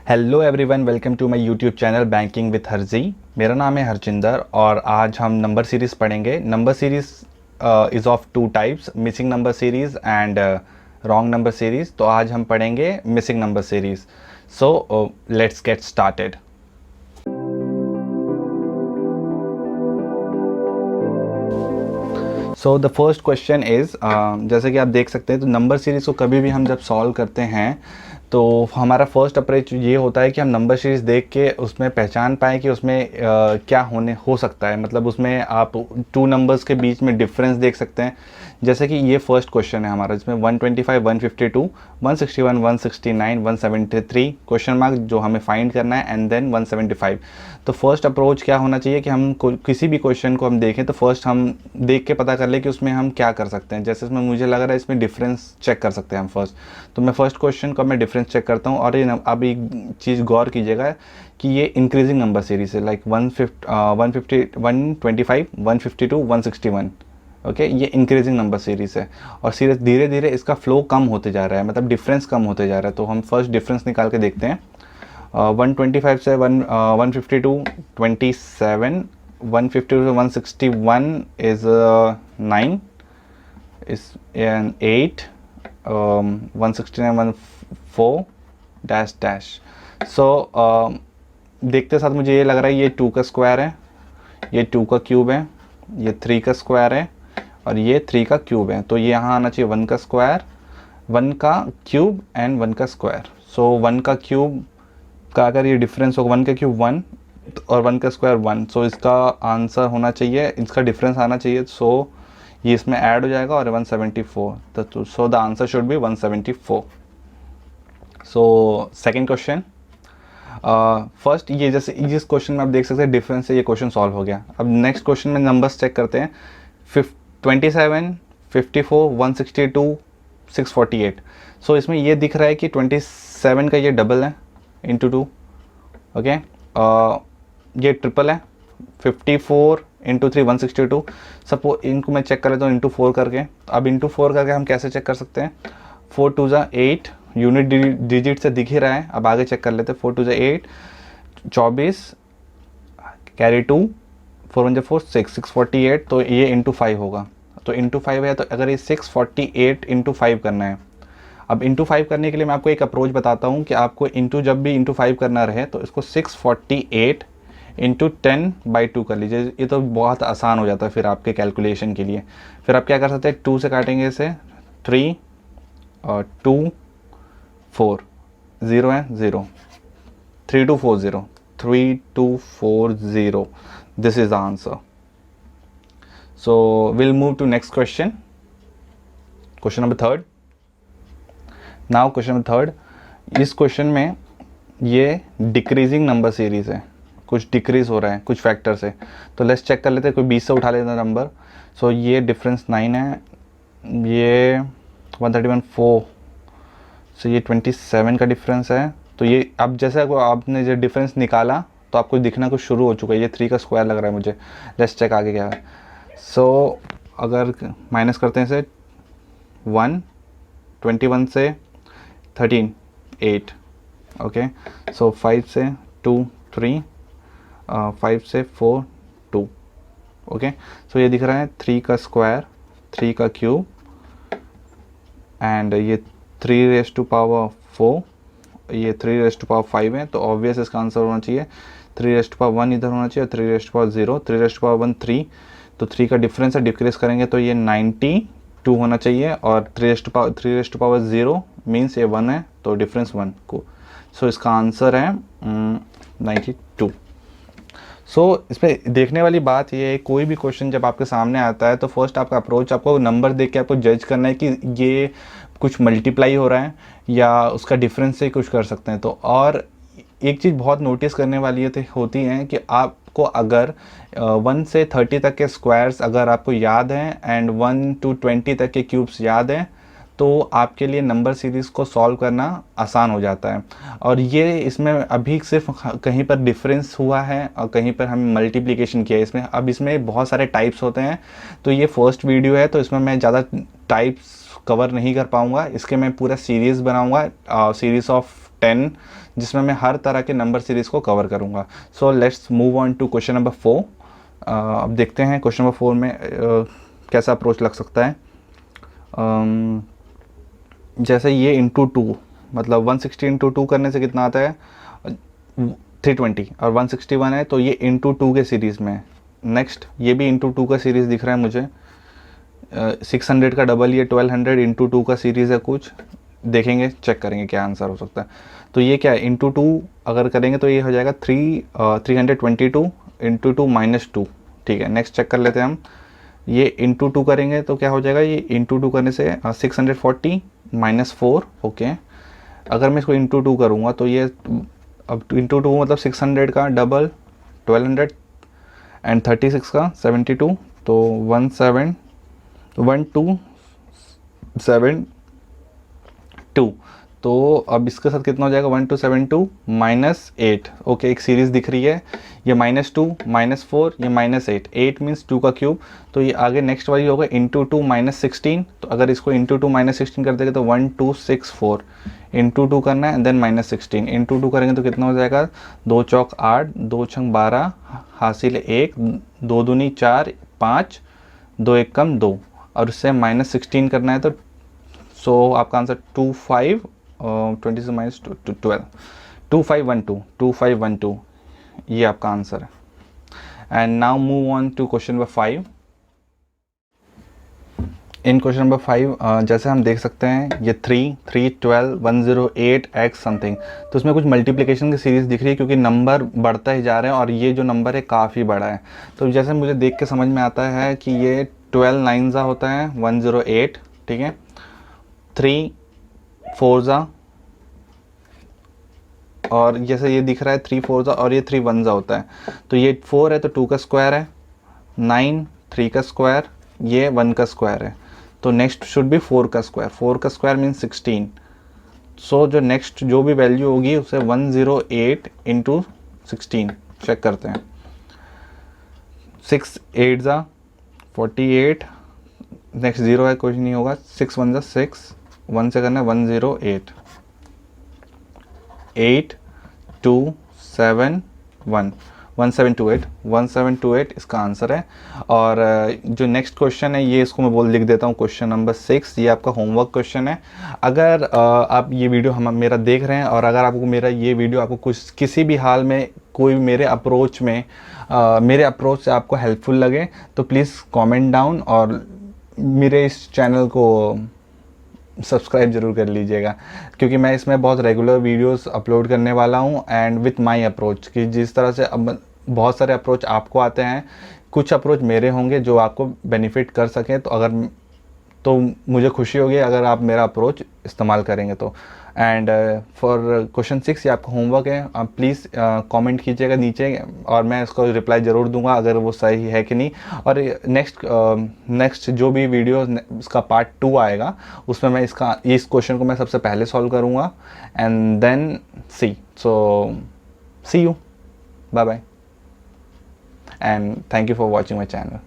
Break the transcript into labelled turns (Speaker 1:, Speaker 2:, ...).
Speaker 1: Hello everyone, welcome to my YouTube channel banking with Harji. मेरा नाम है हरजिंदर और आज हम नंबर सीरीज़ पढ़ेंगे। Number series is of two types, missing number series and wrong number series. तो आज हम पढ़ेंगे missing number series. So let's get started. So the first question is, जैसे कि आप देख सकते हैं तो नंबर सीरीज़ को कभी भी हम जब सॉल्व करते हैं तो हमारा फर्स्ट अप्रोच ये होता है कि हम नंबर सीरीज़ देख के उसमें पहचान पाएँ कि उसमें क्या हो सकता है। मतलब उसमें आप टू नंबर्स के बीच में डिफरेंस देख सकते हैं। जैसे कि ये फर्स्ट क्वेश्चन है हमारा, जिसमें 125, 152, 161, 169, 173 क्वेश्चन मार्क जो हमें फाइंड करना है, एंड देन 175। तो फर्स्ट अप्रोच क्या होना चाहिए कि हम किसी भी क्वेश्चन को हम देखें तो फर्स्ट हम देख के पता कर ले कि उसमें हम क्या कर सकते हैं। जैसे इसमें मुझे लग रहा है इसमें डिफरेंस चेक कर सकते हैं हम फर्स्ट। तो मैं फर्स्ट क्वेश्चन को मैं डिफरेंस चेक करता हूँ। और ये अब एक चीज़ गौर कीजिएगा कि ये इंक्रीजिंग नंबर सीरीज है, लाइक 125, 152, 161। ओके, ये इंक्रीजिंग नंबर सीरीज है और सीरीज धीरे धीरे इसका फ्लो कम होते जा रहा है, मतलब डिफरेंस कम होते जा रहा है। तो हम फर्स्ट डिफरेंस निकाल के देखते हैं। 125 से 152 27, 152 से 161 is 9, is an 8, 169, 14 dash dash. So देखते साथ मुझे ये लग रहा है ये 2 का स्क्वायर है, ये 2 का क्यूब है, ये 3 का स्क्वायर है और ये 3 का क्यूब है। तो ये यहाँ आना चाहिए 1 का स्क्वायर, 1 का क्यूब एंड 1 का स्क्वायर। सो 1 का क्यूब का अगर ये डिफरेंस होगा, 1 का क्यूब 1 और 1 का स्क्वायर 1, सो इसका आंसर होना चाहिए, इसका डिफरेंस आना चाहिए। सो ये इसमें ऐड हो जाएगा और 174। तो so the answer should be 174। So second question, first ये जैसे जिस क्वेश्चन में आप देख सकते हैं डिफरेंस से ये क्वेश्चन सॉल्व हो गया। अब नेक्स्ट क्वेश्चन में नंबर्स चेक करते हैं। 27, 54, 162, 648। सो इसमें ये दिख रहा है कि 27 का ये डबल है इंटू 2। ओके, ये ट्रिपल है, 54 इंटू 3 162। सपोज इनको मैं चेक कर लेता हूँ इंटू 4 करके। अब इंटू 4 करके हम कैसे चेक कर सकते हैं? 4 2 जा 8, यूनिट डिजिट से दिख ही रहा है। अब आगे चेक कर लेते हैं। 4 2 जा 8, 24 कैरी 2, 4 1 जा 4, 648। तो ये इंटू 5 होगा। तो इंटू 5 है, तो अगर ये 648 इंटू 5 करना है। अब इंटू 5 करने के लिए मैं आपको एक अप्रोच बताता हूँ कि आपको इंटू जब भी इंटू 5 करना रहे तो इसको 648 इंटू 10/2 कर लीजिए। ये तो बहुत आसान हो जाता है फिर आपके कैलकुलेशन के लिए। फिर आप क्या कर सकते हैं, 2 से काटेंगे इसे, 3 और 2 4, 0 है 0, 3240, 3240। This is the answer. So will move to next question, question number third. Now question number third, इस क्वेश्चन में ये डिक्रीजिंग नंबर सीरीज है, कुछ डिक्रीज हो रहा है कुछ फैक्टर से। तो लेट्स चेक कर लेते हैं, कोई 20 से उठा लेते हैं नंबर। सो ये डिफरेंस 9 है, ये 131 4, सो ये 27 का डिफरेंस है। तो ये अब जैसे आपने जो डिफरेंस निकाला तो आपको दिखना कुछ शुरू हो चुका है। ये 3 का स्क्वायर लग रहा है मुझे। लेट्स चेक आगे क्या है। सो अगर माइनस करते हैं इसे, 1, 21 से 13 8। ओके, सो 5 से 2 3, 5 से 4 2। ओके, सो ये दिख रहा है 3 का स्क्वायर, 3 का क्यूब एंड ये 3 रेज़ टू पावर 4, ये 3 रेज़ टू पावर 5 है। तो ऑब्वियस इसका आंसर होना चाहिए 3 रेज़ टू पावर 1 इधर होना चाहिए, 3 raise to power 0, 3 raise to power 1 3। तो 3 का डिफरेंस है, डिक्रीज करेंगे तो ये 92 होना चाहिए। और 3 रेज़ टू पावर 0 मीन्स ये 1 है, तो डिफरेंस 1 को। सो इसका आंसर है 92। सो इसमें देखने वाली बात ये है, कोई भी क्वेश्चन जब आपके सामने आता है तो फर्स्ट आपका अप्रोच, आपको नंबर देख के आपको जज करना है कि ये कुछ मल्टीप्लाई हो रहा है या उसका डिफरेंस से कुछ कर सकते हैं। तो और एक चीज़ बहुत नोटिस करने वाली होती है कि आपको अगर 1 से 30 तक के स्क्वायर्स अगर आपको याद हैं एंड 1 to 20 तक के क्यूब्स याद हैं तो आपके लिए नंबर सीरीज़ को सॉल्व करना आसान हो जाता है। और ये इसमें अभी सिर्फ कहीं पर डिफरेंस हुआ है और कहीं पर हमें मल्टीप्लिकेशन किया है इसमें। अब इसमें बहुत सारे टाइप्स होते हैं, तो ये फर्स्ट वीडियो है तो इसमें मैं ज़्यादा टाइप्स कवर नहीं कर पाऊँगा। इसके मैं पूरा सीरीज़ बनाऊँगा, सीरीज़ ऑफ 10 जिसमें मैं हर तरह के नंबर सीरीज़ को कवर करूँगा. So let's move on to question number 4. अब देखते हैं क्वेश्चन नंबर 4 में कैसा अप्रोच लग सकता है. जैसे ये इंटू 2, मतलब 160 इंटू 2 करने से कितना आता है 320, और 161 है तो ये इंटू 2 के सीरीज़ में. नेक्स्ट ये भी इंटू 2 का सीरीज़ दिख रहा है मुझे. 600 का डबल ये 1200 इंटू 2 का सीरीज़ है. कुछ देखेंगे, चेक करेंगे क्या आंसर हो सकता है. तो ये क्या है, इंटू 2 अगर करेंगे तो ये हो जाएगा 322 इंटू 2 माइनस 2. ठीक है, नेक्स्ट चेक कर लेते हैं हम. ये इंटू 2 करेंगे तो क्या हो जाएगा, ये इंटू 2 करने से 640 माइनस 4. ओके, अगर मैं इसको इंटू 2 करूँगा तो ये अब इंटू 2 मतलब 600 का डबल 1200 एंड 36 का 72, तो 1272. तो अब इसके साथ कितना हो जाएगा 1272 माइनस 8. ओके, एक सीरीज़ दिख रही है, ये -2 -4 ये -8. 8 मीन्स 2 का क्यूब. तो ये आगे नेक्स्ट वाली होगा इंटू 2 माइनस 16. तो अगर इसको इंटू 2 माइनस 16 कर देंगे तो 1264 इंटू 2 करना है एंड देन -16 इंटू 2 करेंगे तो कितना हो जाएगा 2 चौक 8 2 छंग 12 हासिल 1 2 दूनी 4 5 2 एक कम 2 और उससे -16 करना है. तो सो आपका आंसर 20 से माइनस 12 2512 ये आपका आंसर है. And now move on to question number 5. In question number 5 जैसे हम देख सकते हैं ये 3 3 12 108 x समथिंग. तो इसमें कुछ मल्टीप्लिकेशन की सीरीज़ दिख रही है क्योंकि नंबर बढ़ता ही जा रहे हैं और ये जो नंबर है काफ़ी बड़ा है. तो जैसे मुझे देख के समझ में आता है कि ये 12 9 होता है 108. ठीक है, 3 4 और जैसे ये दिख रहा है 3 4 और ये 3 1 होता है. तो ये 4 है तो 2 का स्क्वायर है, 9 3 का स्क्वायर, ये 1 का स्क्वायर है. तो नेक्स्ट शुड बी 4 का स्क्वायर. 4 का स्क्वायर मीन्स 16. सो जो नेक्स्ट जो भी वैल्यू होगी उसे 108 इंटू 16 चेक करते हैं. 6 8 48. नेक्स्ट 0 है, कुछ नहीं होगा. 6 1 6 1 से करना है 108 8 2 7 1 1728 इसका आंसर है. और जो नेक्स्ट क्वेश्चन है ये इसको मैं लिख देता हूँ क्वेश्चन नंबर 6. ये आपका होमवर्क क्वेश्चन है. अगर आप ये वीडियो हम मेरा देख रहे हैं और अगर आपको मेरा ये वीडियो आपको कुछ किसी भी हाल में कोई मेरे अप्रोच से आपको हेल्पफुल लगे तो प्लीज़ कमेंट डाउन और मेरे इस चैनल को सब्सक्राइब ज़रूर कर लीजिएगा क्योंकि मैं इसमें बहुत रेगुलर वीडियोस अपलोड करने वाला हूं एंड विथ माय अप्रोच. कि जिस तरह से अब बहुत सारे अप्रोच आपको आते हैं, कुछ अप्रोच मेरे होंगे जो आपको बेनिफिट कर सकें. तो मुझे खुशी होगी अगर आप मेरा अप्रोच इस्तेमाल करेंगे तो. एंड फॉर क्वेश्चन 6 ये आपका होमवर्क है. आप प्लीज़ कमेंट कीजिएगा नीचे और मैं इसको रिप्लाई ज़रूर दूंगा अगर वो सही है कि नहीं. और नेक्स्ट जो भी वीडियो इसका पार्ट 2 आएगा उसमें मैं इस क्वेश्चन को मैं सबसे पहले सॉल्व करूँगा and then see you. Bye bye and thank you for watching my channel.